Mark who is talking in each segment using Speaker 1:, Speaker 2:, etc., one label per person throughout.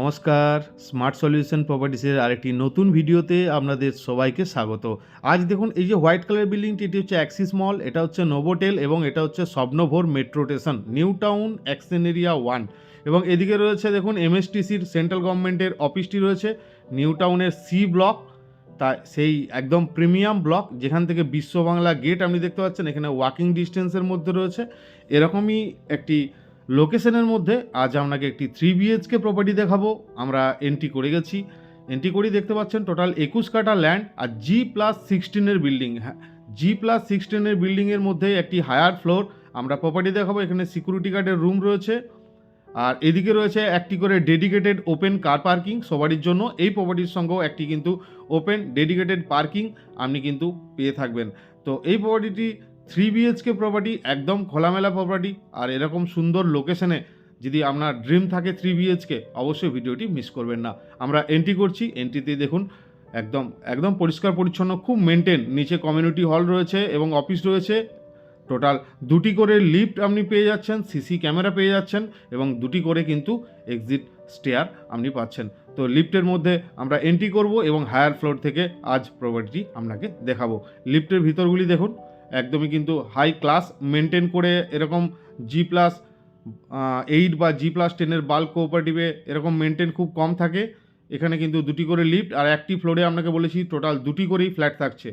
Speaker 1: নমস্কার, smart solution প্রপার্টিসের আরেকটি নতুন ভিডিওতে আপনাদের সবাইকে স্বাগত। আজ দেখুন এই যে হোয়াইট কালার বিল্ডিংটি, এটি হচ্ছে অ্যাক্সিস মল, এটা হচ্ছে নোভোটেল এবং এটা হচ্ছে Swapnabhor metro station, new town action area 1। এবং এদিকে রয়েছে দেখুন এমএসটিসির সেন্ট্রাল গভর্নমেন্টের অফিসটি রয়েছে নিউ টাউনের সি ব্লক, তা সেই একদম প্রিমিয়াম ব্লক যেখান থেকে বিশ্ব বাংলা গেট আপনি দেখতে পাচ্ছেন, এখানে ওয়াকিং ডিস্টেন্সের মধ্যে রয়েছে। এরকমই একটি লোকেশনের মধ্যে আজ আপনাকে একটি 3 বিএইচকে প্রপার্টি দেখাবো। আমরা এন্ট্রি করে গেছি, এন্ট্রি করেই দেখতে পাচ্ছেন টোটাল 21 কাঠা ল্যান্ড আর G+16 বিল্ডিং। হ্যাঁ, G+16 বিল্ডিংয়ের মধ্যে একটি হায়ার ফ্লোর আমরা প্রপার্টি দেখাবো। এখানে সিকিউরিটি গার্ডের রুম রয়েছে আর এদিকে রয়েছে একটি করে ডেডিকেটেড ওপেন কার পার্কিং সবারই জন্য। এই প্রপার্টির সঙ্গেও একটি কিন্তু ওপেন ডেডিকেটেড পার্কিং আপনি কিন্তু পেয়ে থাকবেন। তো এই প্রপার্টিটি 3 বিএইচকে প্রপার্টি, একদম খোলামেলা প্রপার্টি আর এরকম সুন্দর লোকেশনে যদি আপনার ড্রিম থাকে 3 বিএইচকে, অবশ্যই ভিডিওটি মিস করবেন না। আমরা এন্ট্রি করছি, এন্ট্রিতে দেখুন একদম একদম পরিষ্কার পরিচ্ছন্ন, খুব মেনটেন। নিচে কমিউনিটি হল রয়েছে এবং অফিস রয়েছে। টোটাল 2টি করে লিফট আপনি পেয়ে যাচ্ছেন, সিসি ক্যামেরা পেয়ে যাচ্ছেন এবং 2টি করে কিন্তু এক্সিট স্টেয়ার আপনি পাচ্ছেন। তো লিফটের মধ্যে আমরা এন্ট্রি করব এবং হায়ার ফ্লোর থেকে আজ প্রপার্টিটি আপনাকে দেখাবো। লিফটের ভিতরগুলি দেখুন একদমই কিন্তু হাই ক্লাস মেনটেন করে, এরকম G+8 বা G+10 বাল্ক কোঅপারেটিভে এরকম মেনটেন খুব কম থাকে। এখানে কিন্তু 2টি করে লিফট আর একটি ফ্লোরে আপনাকে বলেছি টোটাল 2টি করেই ফ্ল্যাট থাকছে।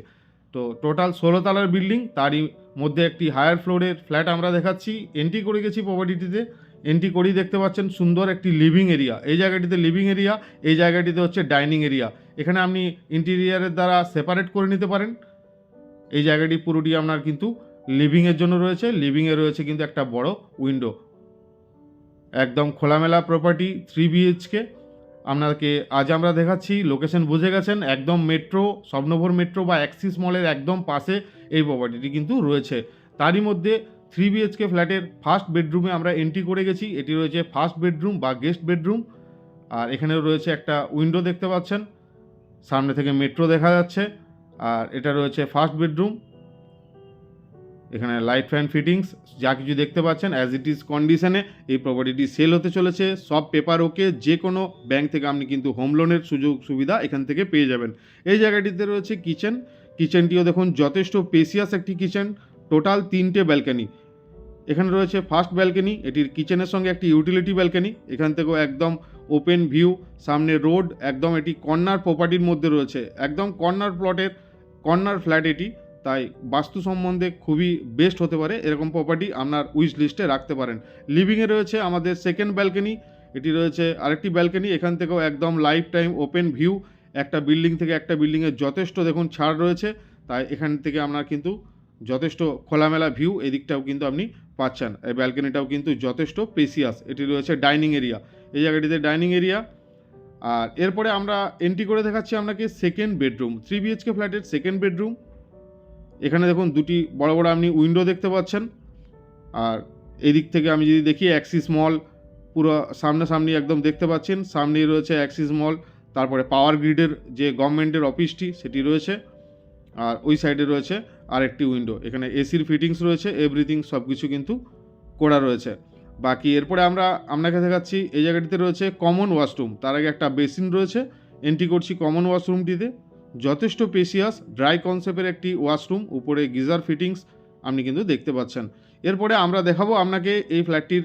Speaker 1: তো টোটাল 16 তলার বিল্ডিং, তারই মধ্যে একটি হায়ার ফ্লোরের ফ্ল্যাট আমরা দেখাচ্ছি। এন্ট্রি করে গেছি প্রপার্টিটিতে, এন্ট্রি করেই দেখতে পাচ্ছেন সুন্দর একটি লিভিং এরিয়া। এই জায়গাটিতে লিভিং এরিয়া, এই জায়গাটিতে হচ্ছে ডাইনিং এরিয়া। এখানে আপনি ইন্টেরিয়ারের দ্বারা সেপারেট করে নিতে পারেন। এই জায়গাটি পুরোটি আপনার কিন্তু লিভিংয়ের জন্য রয়েছে। লিভিংয়ে রয়েছে কিন্তু একটা বড় উইন্ডো। একদম খোলামেলা প্রপার্টি 3 বিএইচকে আপনাকে আজ আমরা দেখাচ্ছি। লোকেশন বুঝে গেছেন, একদম মেট্রো, স্বপ্নভোর মেট্রো বা অ্যাক্সিস মলের একদম পাশে এই প্রপার্টিটি কিন্তু রয়েছে। তারই মধ্যে 3 বিএইচকে ফ্ল্যাটের ফার্স্ট বেডরুমে আমরা এন্ট্রি করে গেছি। এটি রয়েছে ফার্স্ট বেডরুম বা গেস্ট বেডরুম। আর এখানেও রয়েছে একটা উইন্ডো দেখতে পাচ্ছেন, সামনে থেকে মেট্রো দেখা যাচ্ছে। আর এটা রয়েছে ফার্স্ট বেডরুম। এখানে লাইট ফ্যান ফিটিংস যা কিছু দেখতে পাচ্ছেন অ্যাজ ইট ইজ কন্ডিশনে এই প্রপার্টিটি সেল হতে চলেছে। সব পেপার ওকে, যে কোনো ব্যাংক থেকে আপনি কিন্তু হোম লোনের সুযোগ সুবিধা এখান থেকে পেয়ে যাবেন। এই জায়গাটিতে রয়েছে কিচেন। কিচেনটিও দেখুন যথেষ্ট স্পেসিয়াস একটি কিচেন, টোটাল 3টে ব্যালকনি। এখানে রয়েছে ফার্স্ট ব্যালকনি, এটির কিচেনের সঙ্গে একটি ইউটিলিটি ব্যালকনি। এখান থেকেও একদম ওপেন ভিউ, সামনে রোড, একদম এটি কর্নার প্রপার্টির মধ্যে রয়েছে, একদম কর্নার প্লটের কর্নার ফ্ল্যাট এটি। তাই বাস্তু সম্বন্ধে খুবই বেস্ট হতে পারে, এরকম প্রপার্টি আপনার উইশ লিস্টে রাখতে পারেন। লিভিংয়ে রয়েছে আমাদের সেকেন্ড ব্যালকনি, এটি রয়েছে আরেকটি ব্যালকনি। এখান থেকেও একদম লাইফ টাইম ওপেন ভিউ, একটা বিল্ডিং থেকে একটা বিল্ডিংয়ে যথেষ্ট দেখুন ছাড় রয়েছে। তাই এখান থেকে আপনার কিন্তু যথেষ্ট খোলামেলা ভিউ এদিকটাও কিন্তু আপনি পাচ্ছেন। এই ব্যালকনিটাও কিন্তু যথেষ্ট স্পেসিয়াস। এটি রয়েছে ডাইনিং এরিয়া, এই জায়গাটিতে ডাইনিং এরিয়া। আর এরপরে আমরা এন্ট্রি করে দেখাচ্ছি আপনাকে সেকেন্ড বেডরুম, 3 বিএইচকে ফ্ল্যাটের সেকেন্ড বেডরুম। এখানে দেখুন 2টি বড় বড় আপনি উইন্ডো দেখতে পাচ্ছেন। আর এদিক থেকে আমি যদি দেখি অ্যাক্সিস মল পুরো সামনাসামনি একদম দেখতে পাচ্ছেন। সামনেই রয়েছে অ্যাক্সিস মল, তারপরে পাওয়ার গ্রিডের যে গভর্নমেন্টের অফিসটি সেটি রয়েছে। আর ওই সাইডে রয়েছে আরেকটি উইন্ডো, এখানে এসির ফিটিংস রয়েছে, এভরিথিং সব কিছু কিন্তু করা রয়েছে। বাকি এরপরে আমরা আপনাকে দেখাচ্ছি এই জায়গাটিতে রয়েছে কমন ওয়াশরুম। তার আগে একটা বেসিন রয়েছে। এন্ট্রি করছি কমন ওয়াশরুমটিতে, যথেষ্ট স্পেসিয়াস ড্রাই কনসেপ্টের একটি ওয়াশরুম, উপরে গিজার ফিটিংস আপনি কিন্তু দেখতে পাচ্ছেন। এরপরে আমরা দেখাবো আপনাকে এই ফ্ল্যাটটির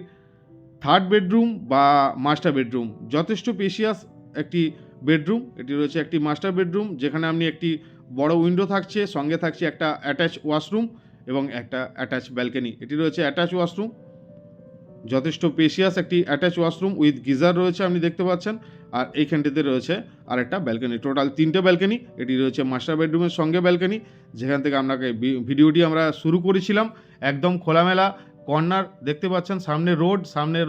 Speaker 1: থার্ড বেডরুম বা মাস্টার বেডরুম। যথেষ্ট স্পেসিয়াস একটি বেডরুম, এটি রয়েছে একটি মাস্টার বেডরুম যেখানে আপনি একটি বড় উইন্ডো থাকছে, সঙ্গে থাকছে একটা অ্যাটাচ ওয়াশরুম এবং একটা অ্যাটাচ ব্যালকনি। এটি রয়েছে অ্যাটাচ ওয়াশরুম, যথেষ্ট স্পেসিয়াস একটি অ্যাটাচ ওয়াশরুম উইথ গিজার রয়েছে আপনি দেখতে পাচ্ছেন। আর এইখানটিতে রয়েছে আর একটা ব্যালকনি, টোটাল 3টে ব্যালকনি। এটি রয়েছে মাস্টার বেডরুমের সঙ্গে ব্যালকনি, যেখান থেকে আপনাকে ভিডিওটি আমরা শুরু করেছিলাম। একদম খোলামেলা কর্নার দেখতে পাচ্ছেন, সামনে রোড, সামনে